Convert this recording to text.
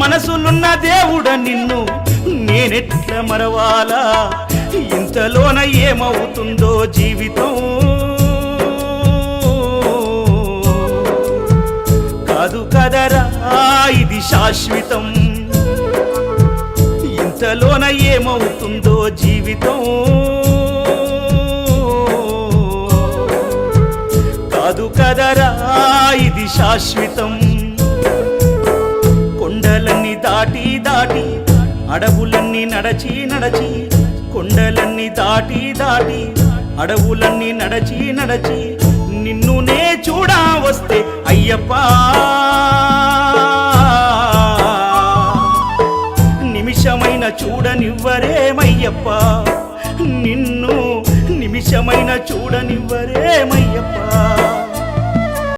మనసులున్న దేవుడ నిన్ను నేనెట్ల మరవాలా ఇంతలోన ఏమవుతుందో జీవితం కాదు కదరా ఇది శాశ్వతం ఇంతలోన ఏమవుతుందో జీవితం కాదు కదరా ఇది శాశ్వతం కొండలన్నీ దాటి దాటి అడవులన్నీ నడచి నడచి కొండలన్నీ దాటి దాటి అడవులన్నీ నడచి నడచి నిన్ను నే చూడా వస్తే అయ్యప్ప నిమిషమైన చూడనివ్వరేమయ్యప్ప నిన్ను నిమిషమైన చూడనివ్వరేమయ్యప్ప